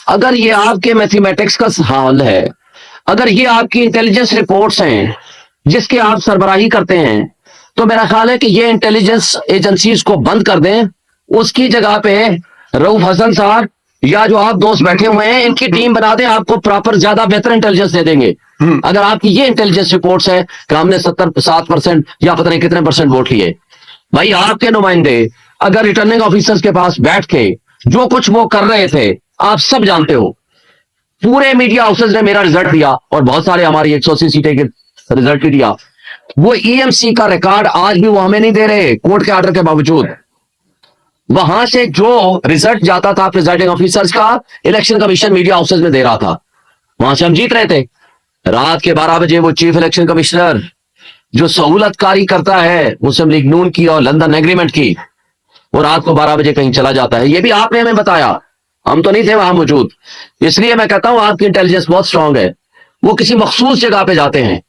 अगर ये आपके मैथमेटिक्स का हाल है, अगर ये आपकी इंटेलिजेंस रिपोर्ट्स हैं जिसके आप सरबराही करते हैं, तो मेरा ख्याल है कि ये इंटेलिजेंस एजेंसीज को बंद कर दें। उसकी जगह पे रऊफ हसन साहब या जो आप दोस्त बैठे हुए हैं इनकी टीम बना दें, आपको प्रॉपर ज्यादा बेहतर इंटेलिजेंस दे देंगे। अगर आपकी ये इंटेलिजेंस रिपोर्ट्स है कि हमने 77% या पता नहीं कितने परसेंट वोट लिए, भाई आपके नुमाइंदे अगर रिटर्निंग ऑफिसर्स के पास बैठ के जो कुछ वो कर रहे थे आप सब जानते हो। पूरे मीडिया हाउसेस ने मेरा रिजल्ट दिया और बहुत सारे हमारी 180 सीटें के रिजल्ट भी दिया। वो ईएमसी का रिकॉर्ड आज भी वो हमें नहीं दे रहे, कोर्ट के ऑर्डर के बावजूद। वहां से जो रिजल्ट जाता था प्रिजाइडिंग ऑफिसर्स का, इलेक्शन कमीशन मीडिया हाउसेस में दे रहा था, वहां से हम जीत रहे थे। रात के 12 बजे वो चीफ इलेक्शन कमिश्नर जो सहूलतकारी करता है मुस्लिम लीग नून की और लंदन एग्रीमेंट की, वो रात को 12 बजे कहीं चला जाता है। ये भी आपने हमें बताया, हम तो नहीं थे वहां मौजूद। इसलिए मैं कहता हूं आपकी इंटेलिजेंस बहुत स्ट्रांग है। वो किसी मखसूस जगह पे जाते हैं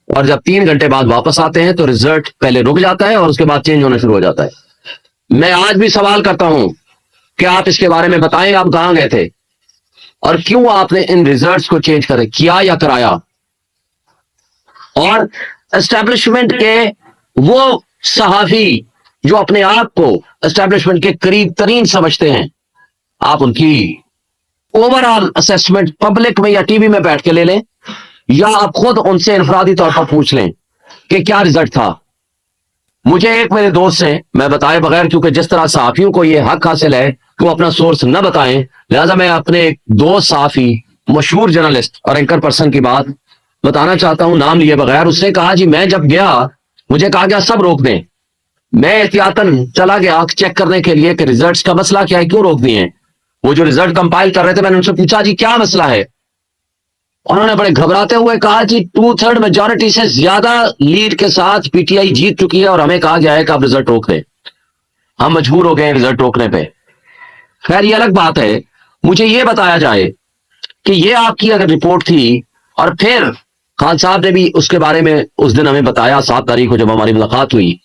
और जब 3 घंटे बाद वापस आते हैं तो रिजल्ट पहले रुक जाता है और उसके बाद चेंज होना शुरू हो जाता है। मैं आज भी सवाल करता हूं कि आप इसके बारे में बताएं, आप कहां गए थे और क्यों आपने इन रिजल्ट्स को चेंज किया या कराया। और एस्टेब्लिशमेंट के वो सहाफी जो अपने आप को एस्टेब्लिशमेंट के करीब तरीन समझते हैं, आप उनकी ओवरऑल असेसमेंट पब्लिक में या टीवी में बैठ के ले लें, या आप खुद उनसे इनफरादी तौर पर पूछ लें कि क्या रिजल्ट था। मुझे एक मेरे दोस्त से मैं बताए बगैर, क्योंकि जिस तरह सहाफियों को यह हक हासिल है कि वो अपना सोर्स न बताएं, लिहाजा मैं अपने एक दोस्त सहाफी मशहूर जर्नलिस्ट और एंकर पर्सन की बात बताना चाहता हूं नाम लिए बगैर। उसने कहा जी मैं जब गया मुझे कहा गया सब रोक दें। मैं एहतियातन चला गया चेक करने के लिए कि रिजल्ट्स का मसला क्या है, क्यों रोक दिए हैं। वो जो रिजल्ट कंपाइल कर रहे थे मैंने उनसे पूछा जी क्या मसला है। उन्होंने बड़े घबराते हुए कहा जी 2/3 मेजॉरिटी से ज्यादा लीड के साथ पीटीआई जीत चुकी है और हमें कहा गया है कि आप रिजल्ट रोक दें। हम मजबूर हो गए रिजल्ट रोकने पे। खैर ये अलग बात है, मुझे ये बताया जाए कि ये आपकी अगर रिपोर्ट थी और फिर खान साहब ने भी उसके बारे में उस दिन हमें बताया 7 तारीख को जब हमारी मुलाकात हुई।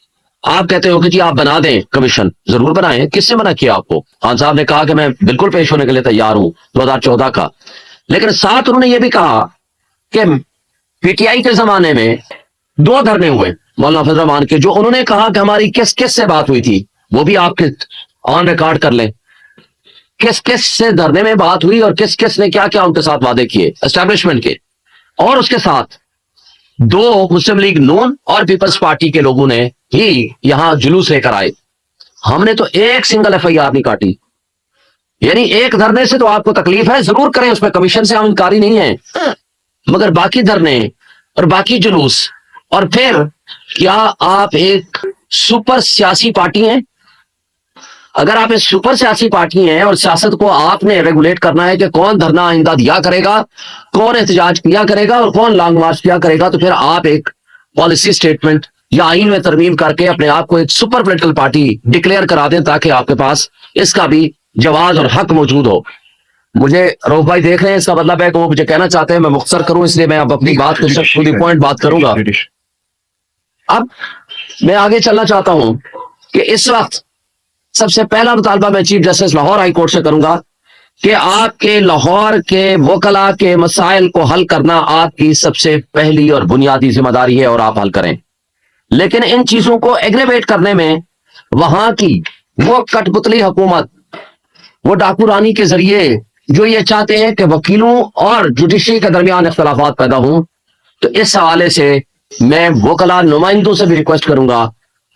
आप कहते हो कि जी आप बना दें कमीशन, जरूर बनाएं। किससे मना किया आपको? खान साहब ने कहा कि मैं बिल्कुल पेश होने के लिए तैयार हूं 2014 का। लेकिन साथ उन्होंने ये भी कहा कि पीटीआई के जमाने में 2 धरने हुए मौलाना फजल रहमान के, जो उन्होंने कहा कि हमारी किस किस से बात हुई थी, वो भी आपके ऑन रिकॉर्ड कर लें। किस किस से धरने में बात हुई और किस किस ने क्या क्या उनके साथ वादे किए एस्टेब्लिशमेंट के। और उसके साथ 2 मुस्लिम लीग नून और पीपल्स पार्टी के लोगों ने ही यहां जुलूस लेकर आए। हमने तो एक सिंगल एफआईआर नहीं काटी। यानी एक धरने से तो आपको तकलीफ है, जरूर करें, उसमें कमीशन से हम इनकारी नहीं है, मगर बाकी धरने और बाकी जुलूस। और फिर क्या आप एक सुपर सियासी पार्टी हैं? अगर आप एक सुपर सियासी पार्टी हैं और सियासत को आपने रेगुलेट करना है कि कौन धरना आइंदा दिया करेगा, कौन एहतजाज किया करेगा और कौन लॉन्ग मार्च किया करेगा, तो फिर आप एक पॉलिसी स्टेटमेंट या आईन में तरमीम करके अपने आप को एक सुपर पोलिटिकल पार्टी डिक्लेयर करा दें ताकि आपके पास इसका भी जवाज और हक मौजूद हो। मुझे रऊफ भाई देख रहे हैं, इसका मतलब है कि वो मुझे कहना चाहते हैं मैं मुख्तसर करूं, इसलिए मैं अब अपनी बात को टू द पॉइंट बात करूंगा। अब मैं आगे चलना चाहता हूं कि इस वक्त सबसे पहला मुतालबा मैं chief justice Lahore high court से करूंगा कि आपके लाहौर के वकला के मसाइल को हल करना आपकी सबसे पहली और बुनियादी जिम्मेदारी है और आप हल करें। लेकिन इन चीजों को एग्रीवेट करने में वहां की वो कठपुतली हुकूमत, वो डाकू रानी के जरिए जो ये चाहते हैं कि वकीलों और जुडिशरी के दरमियान इख्तलाफात पैदा हों, तो इस हवाले से मैं वकला नुमाइंदों से भी रिक्वेस्ट करूंगा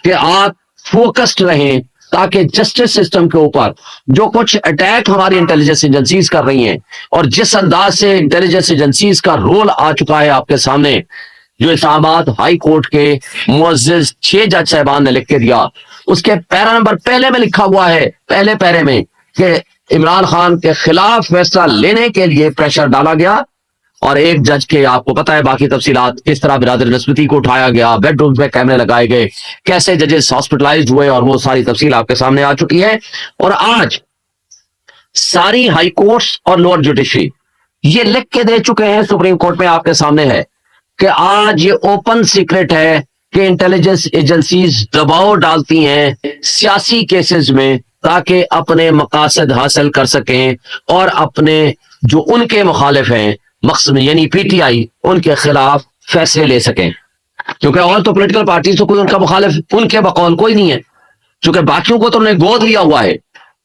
कि आप फोकस्ड रहें ताकि जस्टिस सिस्टम के ऊपर जो कुछ अटैक हमारी इंटेलिजेंस एजेंसीज कर रही हैं और जिस अंदाज से इंटेलिजेंस एजेंसीज का रोल आ चुका है आपके सामने, जो इस्लामाबाद हाई कोर्ट के मुअज्जिज 6 जज साहबान ने लिख के दिया, उसके पैरा नंबर पहले में लिखा हुआ है, पहले पैरे में, कि इमरान खान के खिलाफ फैसला लेने के लिए प्रेशर डाला गया। और एक जज के आपको पता है बाकी तफसीलात, किस तरह बिरादर नस्बती को उठाया गया, बेडरूम में कैमरे लगाए गए, कैसे जजेस हॉस्पिटलाइज्ड हुए, और वो सारी तफसील आपके सामने आ चुकी है। और आज सारी हाई कोर्ट्स और लोअर जुडिशरी ये लिख के दे चुके हैं, सुप्रीम कोर्ट में आपके सामने है कि आज ये ओपन सीक्रेट है कि इंटेलिजेंस एजेंसीज दबाव डालती हैं सियासी केसेस में ताकि अपने मकासद हासिल कर सकें और अपने जो उनके मुखालिफ हैं मकसद यानी पीटीआई उनके खिलाफ फैसले ले सकें। क्योंकि और तो पॉलिटिकल पार्टी तो कोई उनका मुखालिफ उनके बकौल कोई नहीं है, क्योंकि बाकियों को तो उन्होंने गोद लिया हुआ है,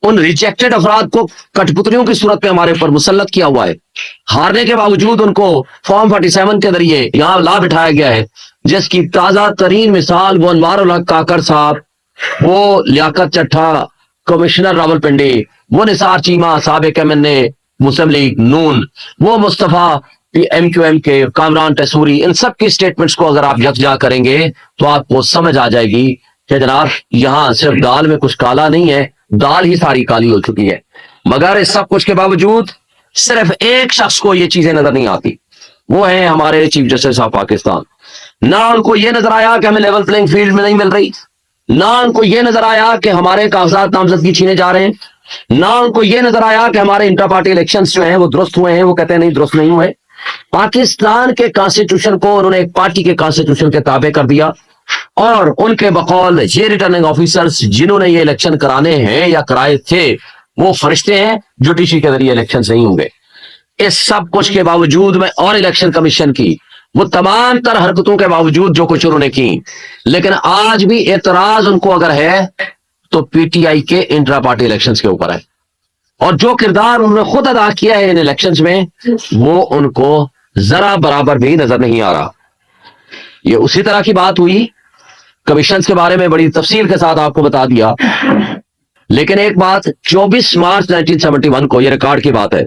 उन रिजेक्टेड अफराद को कठपुतलियों की सूरत में हमारे ऊपर मुसल्लत किया हुआ है। हारने के बावजूद उनको फॉर्म 47 के जरिए यहां ला बिठाया गया है, जिसकी ताजा तरीन मिसाल वो अनवारुल हक काकड़ साहब, वो लियाकत चट्ठा, कमिश्नर रावलपिंडी, वो निसार चीमा साबिक एमएनए मुस्लिम लीग नून, वो मुस्तफा MQM के कामरान टेसूरी, इन सब की स्टेटमेंट्स को अगर आप यकजा करेंगे तो आपको समझ आ जाएगी कि जनाब यहां सिर्फ दाल में कुछ काला नहीं है, दाल ही सारी काली हो चुकी है। मगर इस सब कुछ के बावजूद सिर्फ एक शख्स को ये चीजें नजर नहीं आती, वो है हमारे चीफ जस्टिस ऑफ पाकिस्तान। ना उनको ये नजर आया कि हमें लेवल प्लेइंग फील्ड में नहीं मिल रही, ना उनको ये नजर आया कि हमारे कागजात नामजदगी छीने जा रहे हैं, ना उनको ये नजर आया कि हमारे इंटर पार्टी इलेक्शंस जो हैं वो दुरुस्त हुए हैं। वो कहते हैं नहीं दुरुस्त नहीं हुए। पाकिस्तान के कॉन्स्टिट्यूशन को उन्होंने एक पार्टी के कॉन्स्टिट्यूशन के ताबे कर दिया और उनके बकौल ये रिटर्निंग ऑफिसर्स जिन्होंने ये इलेक्शन कराने हैं या कराए थे वो फरिश्ते हैं, जुडिशरी के जरिए इलेक्शन नहीं होंगे। इस सब कुछ के बावजूद में और इलेक्शन कमीशन की वो तमाम तर हरकतों के बावजूद जो कुछ उन्होंने की, लेकिन आज भी एतराज उनको अगर है तो पीटीआई के इंट्रा पार्टी इलेक्शंस के ऊपर है, और जो किरदार उन्होंने खुद अदा किया है इन इलेक्शंस में वो उनको जरा बराबर भी नजर नहीं आ रहा। ये उसी तरह की बात हुई, कमीशंस के बारे में बड़ी तफसील के साथ आपको बता दिया। लेकिन एक बात 24 मार्च 1971 को, ये रिकॉर्ड की बात है,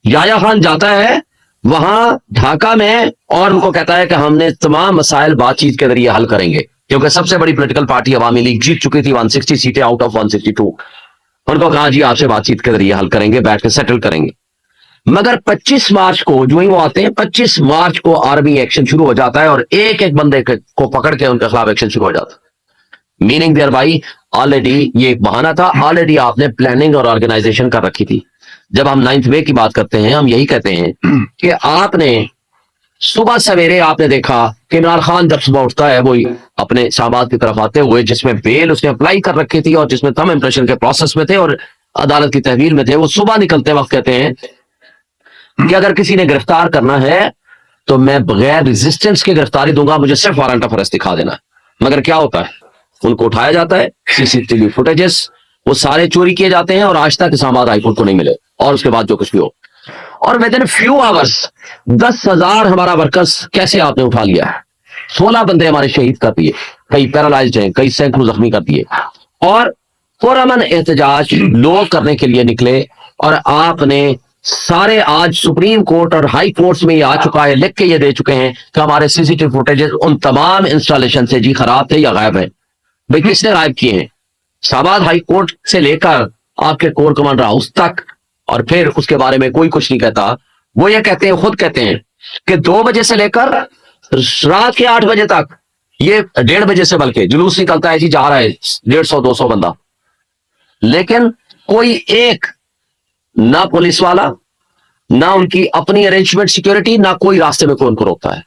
याया खान जाता है वहां ढाका में और उनको कहता है कि हमने तमाम मसाइल बातचीत के जरिए हल करेंगे, क्योंकि सबसे बड़ी पॉलिटिकल पार्टी अवामी लीग जीत चुकी थी 160 सीटें आउट ऑफ 162। उनको कहा जी आपसे बातचीत के जरिए हल करेंगे, बैठ के सेटल करेंगे। मगर 25 मार्च को जो ही वो आते हैं, 25 मार्च को आर्मी एक्शन शुरू हो जाता है और एक एक बंदे को पकड़ के उनके खिलाफ एक्शन शुरू हो जाता है। मीनिंग देयर बाई ऑलरेडी ये एक बहाना था, ऑलरेडी आपने प्लानिंग और ऑर्गेनाइजेशन कर रखी थी। जब हम 9th वे की बात करते हैं हम यही कहते हैं कि आपने सुबह सवेरे आपने देखा कि इमरान खान जब सुबह उठता है वो अपने शाहबाद की तरफ आते हुए, जिसमें बेल उसने अप्लाई कर रखी थी और जिसमें तम इंप्रेशन के प्रोसेस में थे और अदालत की तहवील में थे, वो सुबह निकलते वक्त कहते हैं कि अगर किसी ने गिरफ्तार करना है तो मैं बगैर रेजिस्टेंस के गिरफ्तारी दूंगा, मुझे सिर्फ वारंट ऑफ अरेस्ट दिखा देना। मगर क्या होता है, उनको उठाया जाता है, सीसीटीवी फुटेजेस वो सारे चोरी किए जाते हैं और आज तक इस्लामाबाद हाईकोर्ट को नहीं मिले, और उसके बाद जो कुछ भी हो। और विद इन फ्यू आवर्स 10,000 हमारा वर्कर्स कैसे आपने उठा लिया है, 16 बंदे हमारे शहीद कर दिए, कई पैरालाइज्ड हैं, कई सैकड़ों जख्मी कर दिए, और पुरअमन एहतजाज लोग करने के लिए निकले। और आपने सारे आज सुप्रीम कोर्ट और हाई कोर्ट्स में ये आ चुका है, लिख के ये दे चुके हैं कि हमारे सीसीटीवी फुटेजेस उन तमाम इंस्टॉलेशन से जी खराब थे या गायब है। भाई किसने गायब किए हैं? शाहबाद हाई कोर्ट से लेकर आपके कोर कमांडर हाउस तक, और फिर उसके बारे में कोई कुछ नहीं कहता। वो ये कहते हैं, खुद कहते हैं कि 2 बजे से लेकर रात के 8 बजे तक, ये 1:30 बजे से बल्कि जुलूस निकलता है जी, जा रहा है 150-200 बंदा, लेकिन कोई एक ना पुलिस वाला, ना उनकी अपनी अरेंजमेंट सिक्योरिटी, ना कोई रास्ते में कोई उनको रोकता है।